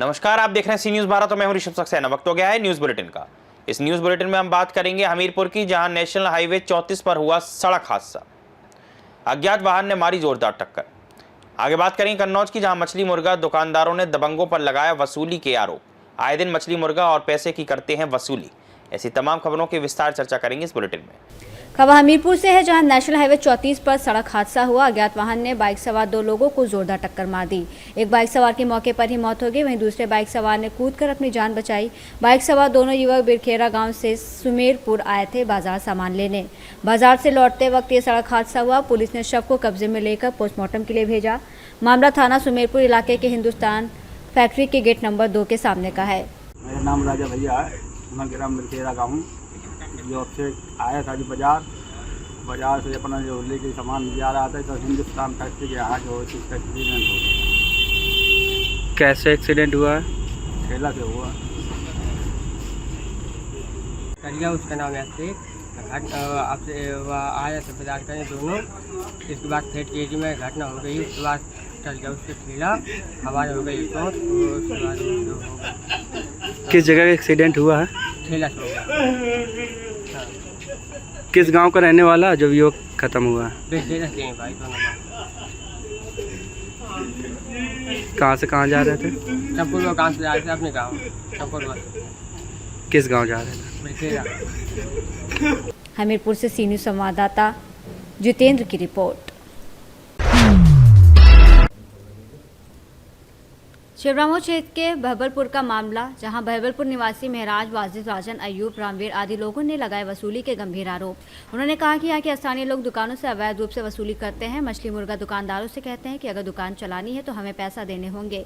नमस्कार, आप देख रहे हैं सी न्यूज़ 12। तो मैं हूं ऋषभ सक्सेना। वक्त हो गया है न्यूज़ बुलेटिन का। इस न्यूज़ बुलेटिन में हम बात करेंगे हमीरपुर की, जहां नेशनल हाईवे 34 पर हुआ सड़क हादसा। अज्ञात वाहन ने मारी जोरदार टक्कर। आगे बात करेंगे कन्नौज की, जहां मछली मुर्गा दुकानदारों ने दबंगों पर लगाया वसूली के आरोप। आए दिन मछली मुर्गा और पैसे की करते हैं वसूली। ऐसी तमाम खबरों की विस्तार चर्चा करेंगे इस बुलेटिन में। खबर हमीरपुर से है, जहां नेशनल हाईवे 34 पर सड़क हादसा हुआ। अज्ञात वाहन ने बाइक सवार दो लोगों को जोरदार टक्कर मार दी। एक बाइक सवार की मौके पर ही मौत हो गई, वहीं दूसरे बाइक सवार ने कूदकर अपनी जान बचाई। बाइक सवार दोनों युवक बिरखेरा गांव से सुमेरपुर आए थे बाजार सामान लेने। बाजार से लौटते वक्त ये सड़क हादसा हुआ। पुलिस ने शव को कब्जे में लेकर पोस्टमार्टम के लिए भेजा। मामला थाना सुमेरपुर इलाके के हिंदुस्तान फैक्ट्री के गेट नंबर 2 के सामने का है। मेरा नाम राजा भैया है, मैं ग्राम बिरखेरा का हूँ। जो से आया था जो बाजार से अपना जो लेके सामान जा रहा था, तो हिंदुस्तान फैक्ट्री के यहाँ जो इसका एक्सीडेंट हो गया। कैसे एक्सीडेंट हुआ है? ठेला से हुआ। करिया उसका नाम है से आपसे आया था बाजार करने दोनों। इसके बाद फेट के में घटना हो गई। उसके बाद चल गया उसके ठेला, हमारे हो गई तो उसके बाद हो गया। किस जगह एक्सीडेंट हुआ है? ठेला से हो गया। किस गांव का रहने वाला जब युवक खत्म हुआ है? बिरखेरा से हैं भाई दोनों। कहाँ से कहाँ जा रहे थे? चंपुर गाँव से जा रहे थे अपने गाँव चंपुर। किस गांव जा रहे थे? बिरखेरा। हमीरपुर से सी न्यूज़ संवाददाता जितेंद्र की रिपोर्ट। शिवरामो क्षेत्र के बहबलपुर का मामला, जहां बहबलपुर निवासी महराज, वाजिद, राजन, अयूब, रामवीर आदि लोगों ने लगाए वसूली के गंभीर आरोप। उन्होंने कहा कि यहाँ के स्थानीय लोग दुकानों से अवैध रूप से वसूली करते हैं। मछली मुर्गा दुकानदारों से कहते हैं कि अगर दुकान चलानी है तो हमें पैसा देने होंगे,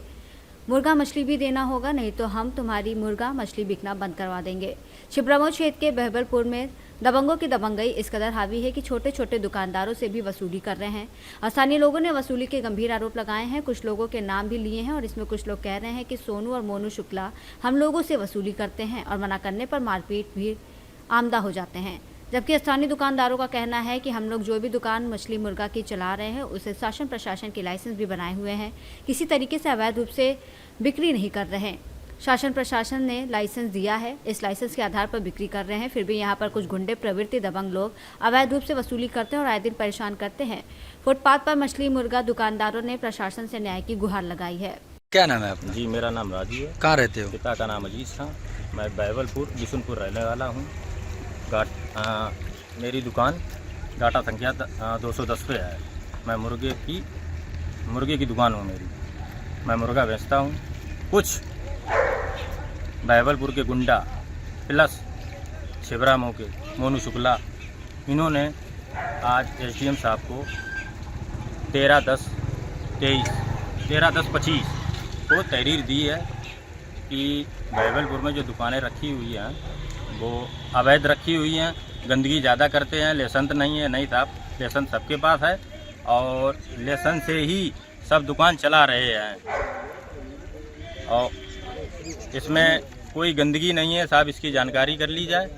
मुर्गा मछली भी देना होगा, नहीं तो हम तुम्हारी मुर्गा मछली बिकना बंद करवा देंगे। शिवरामो क्षेत्र के बहबलपुर में दबंगों की दबंगई इस कदर हावी है कि छोटे छोटे दुकानदारों से भी वसूली कर रहे हैं। स्थानीय लोगों ने वसूली के गंभीर आरोप लगाए हैं। कुछ लोगों के नाम भी लिए हैं और इसमें कुछ लोग कह रहे हैं कि सोनू और मोनू शुक्ला हम लोगों से वसूली करते हैं और मना करने पर मारपीट भी आमदा हो जाते हैं। जबकि स्थानीय दुकानदारों का कहना है कि हम लोग जो भी दुकान मछली मुर्गा की चला रहे हैं उसे शासन प्रशासन के लाइसेंस भी बनाए हुए हैं, किसी तरीके से अवैध रूप से बिक्री नहीं कर रहे हैं। शासन प्रशासन ने लाइसेंस दिया है, इस लाइसेंस के आधार पर बिक्री कर रहे हैं। फिर भी यहाँ पर कुछ गुंडे प्रवृत्ति दबंग लोग अवैध रूप से वसूली करते हैं और आए दिन परेशान करते हैं। फुटपाथ पर मछली मुर्गा दुकानदारों ने प्रशासन से न्याय की गुहार लगाई है। क्या नाम है अपना? जी, मेरा नाम राजू है। कहाँ रहते हो? पिता का नाम अजीज था। मैं बहबलपुर बिशुनपुर रहने वाला हूँ। मेरी दुकान डाटा संख्या 210 पे है। मैं मुर्गे की दुकान हूँ मेरी। मैं मुर्गा बेचता हूँ। कुछ बहबलपुर के गुंडा प्लस शिवरामो के मोनू शुक्ला, इन्होंने आज एसडीएम साहब को 13/10/25 को तहरीर दी है कि बहबलपुर में जो दुकानें रखी हुई हैं वो अवैध रखी हुई हैं, गंदगी ज़्यादा करते हैं, लाइसेंस नहीं है। नहीं साहब, लाइसेंस सबके पास है और लाइसेंस से ही सब दुकान चला रहे हैं और इसमें कोई गंदगी नहीं है साहब, इसकी जानकारी कर ली जाए।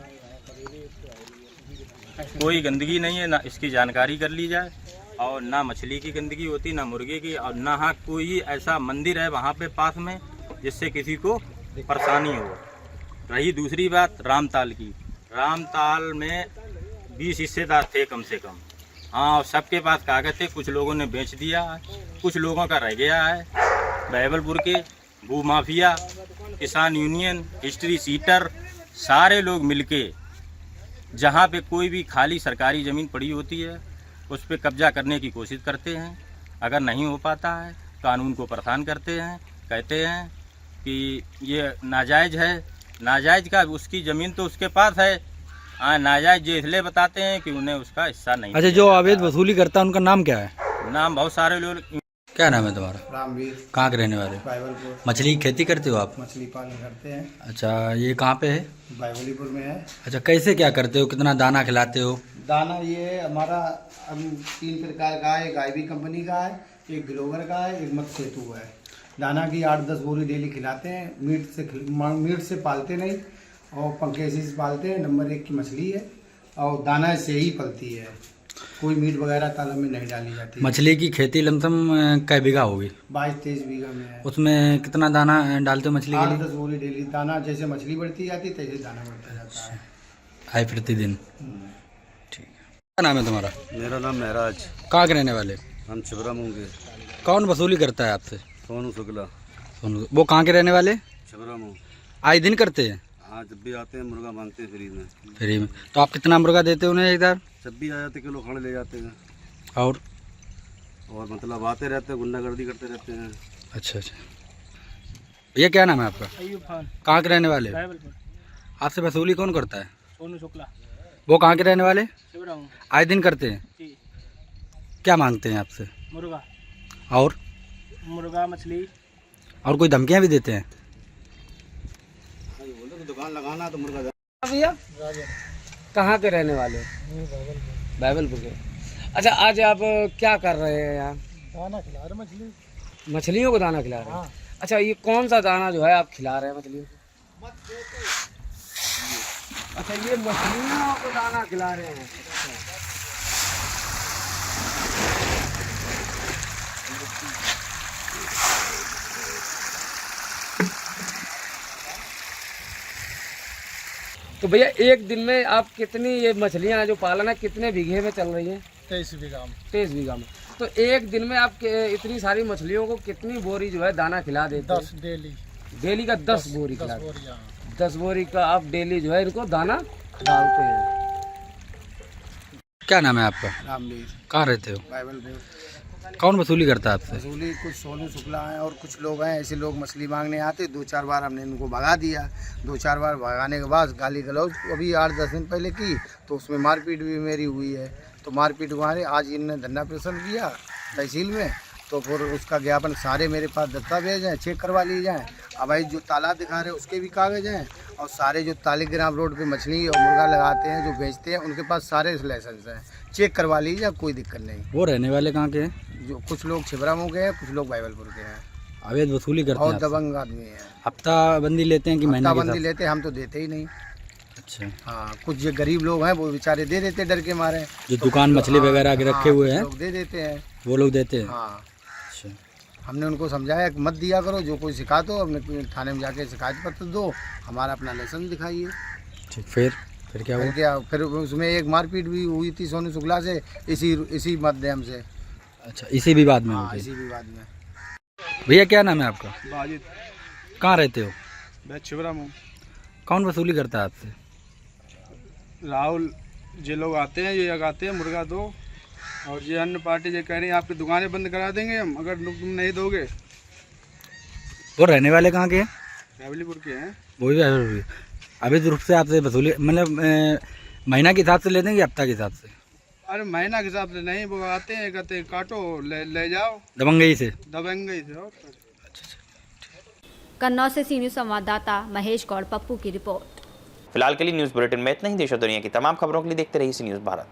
कोई गंदगी नहीं है ना, इसकी जानकारी कर ली जाए। और ना मछली की गंदगी होती, ना मुर्गे की, और ना हाँ कोई ऐसा मंदिर है वहाँ पे पास में जिससे किसी को परेशानी हो। रही दूसरी बात रामताल की, रामताल में 20 हिस्सेदार थे कम से कम। हाँ, सबके पास कागज थे, कुछ लोगों ने बेच दिया है, कुछ लोगों का रह गया है। बहबलपुर के भू माफिया, किसान यूनियन, हिस्ट्री सीटर, सारे लोग मिलके जहाँ पे कोई भी खाली सरकारी ज़मीन पड़ी होती है उस पे कब्जा करने की कोशिश करते हैं। अगर नहीं हो पाता है कानून को परेशान करते हैं, कहते हैं कि ये नाजायज़ है। नाजायज़ का उसकी ज़मीन तो उसके पास है। हाँ, नाजायज़ ये इसलिए बताते हैं कि उन्हें उसका हिस्सा नहीं। अच्छा, जो अवैध वसूली करता है उनका नाम क्या है? नाम बहुत सारे लोग। क्या नाम है तुम्हारा? रामवीर। कहाँ के रहने वाले? बहबलपुर। मछली की खेती करते हो आप? मछली पालन करते हैं। अच्छा, ये कहाँ पे है? बहबलीपुर में है। अच्छा, कैसे क्या करते हो? कितना दाना खिलाते हो? दाना ये हमारा 3 प्रकार का है। एक आईवी कंपनी का है, एक ग्लोवर का है, एक मत सेतु है। दाना की 8-10 बोरी डेली खिलाते हैं। मीट से पालते नहीं और पंखेसी से पालते हैं। नंबर 1 की मछली है और दाना से ही पलती है। कोई मीट वगैरह तालाब में नहीं डाली जाती। मछली की खेती लमसम कै बीघा होगी? 22-23 बीघा में है। उसमें कितना दाना डालते हो मछली के लिए? 8-10 बोरी डेली दाना, जैसे मछली बढ़ती जाती तैसे दाना बढ़ता जाता है। आए प्रतिदिन। ठीक है। क्या नाम है तुम्हारा? मेरा नाम महराज। कहाँ के रहने वाले? हम छिबरा मुंगे। कौन वसूली करता है आपसे? सोनू शुक्ला। वो कहाँ के रहने वाले? छिबरा मुंग। आए दिन करते हैं? हाँ, जब भी आते हैं मुर्गा मांगते हैं फ्री में। फ्री में? तो आप कितना मुर्गा देते हो उन्हें एक बार? जब भी आ जाते किलो खड़े ले जाते हैं। और मतलब आते रहते हैं, गुंडागर्दी करते रहते हैं। अच्छा अच्छा। भैया क्या नाम है आपका? अयूब खान, कहाँ के रहने वाले? बहबलपुर। आपसे वसूली कौन करता है? सोनू शुक्ला, वो कहाँ के रहने वाले? शिवरा हूँ आए दिन करते हैं? जी। क्या मांगते हैं आपसे? मुर्गा, और मुर्गा मछली। और कोई धमकियाँ भी देते हैं? दुकान लगाना तो मुर्गा। भैया कहाँ के रहने वाले? बहबलपुर के। अच्छा, आज आप क्या कर रहे हैं यहाँ? दाना खिला रहे मछली, मछलियों को दाना खिला रहे हैं? हाँ। अच्छा, ये कौन सा दाना जो है आप खिला रहे हैं मछलियों को? अच्छा, ये मछलियों को दाना खिला रहे हैं। तो भैया एक दिन में आप कितनी ये मछलियाँ जो पालन है कितने बीघे में चल रही हैं? 23 बीघा में। 23 बीघा में। तो एक दिन में आप इतनी सारी मछलियों को कितनी बोरी जो है दाना खिला देते हैं? 10 डेली। डेली का 10 बोरी खिला 10 देते हैं। बोरी, हाँ। 10 बोरी का आप डेली जो है इनको दाना डालते हैं। क्या नाम है आपका? रामवीर। कहाँ रहते हो? बाइबलपुर। कौन वसूली करता है आपसे? वसूली कुछ सोनू शुक्ला हैं और कुछ लोग हैं, ऐसे लोग मछली मांगने आते। 2-4 बार हमने इनको भगा दिया। 2-4 बार भगाने के बाद गाली गलौज अभी 8-10 दिन पहले की, तो उसमें मारपीट भी मेरी हुई है। तो मारपीट मारे आज इनने धरना प्रदर्शन किया तहसील में, तो फिर उसका ज्ञापन सारे मेरे पास दस्तावेज हैं, चेक करवा ली जाएँ। अब भाई जो तालाब दिखा रहे हैं उसके भी कागज़ हैं, और सारे जो तालिग्राम रोड पे मछली और मुर्गा लगाते हैं जो बेचते हैं उनके पास सारे लाइसेंस हैं, चेक करवा लीजिए, कोई दिक्कत नहीं। वो रहने वाले कहाँ के हैं? जो कुछ लोग छिबरा मुंह के हैं, कुछ लोग बाइबलपुर के हैं। अवैध वसूली करते बहुत हैं? दबंग आदमी है। हफ्ता बंदी लेते हैं कि महीने के बंदी हिसाब? लेते हैं, हम तो देते ही नहीं। अच्छा। हाँ, कुछ जो गरीब लोग हैं वो बेचारे दे देते डर के मारे। जो दुकान मछली वगैरह के रखे हुए हैं लोग दे देते हैं, वो लोग देते हैं? हाँ। अच्छा। हमने उनको समझाया कि मत दिया करो, जो कोई सिखा दो अपने थाने में जाके शिकायत पत्र दो, हमारा अपना लाइसेंस दिखाइए। ठीक। फिर क्या हुआ? फिर उसमें एक मारपीट भी हुई थी सोनू शुक्ला से, इसी माध्यम से। अच्छा, इसी विवाद में? हाँ, इसी विवाद में। भैया क्या नाम है आपका? बाजिद। कहाँ रहते हो? मैं छिबरा मुंग। कौन वसूली करता है आपसे? राहुल ये लोग आते हैं, ये लगाते हैं मुर्गा दो, और ये अन्य पार्टी ये कह रही है आपकी दुकानें बंद करा देंगे हम अगर तुम नहीं दोगे। वो रहने वाले कहाँ के हैं? बहबलीपुर के हैं। वो भी अवैध रूप से आपसे वसूली मतलब महीना के हिसाब से लेते हैं कि हफ्ता के हिसाब से? अरे महीना के हिसाब से नहीं, वो आते हैं कहते हैं काटो ले जाओ दबंगई से? दबंगई से। और कन्नौज से सी न्यूज़ संवाददाता महेश गौड़, पप्पू की रिपोर्ट। फिलहाल के लिए न्यूज़ बुलेटिन में इतना ही। देश और दुनिया की तमाम खबरों के लिए देखते रहिए सी न्यूज़ भारत।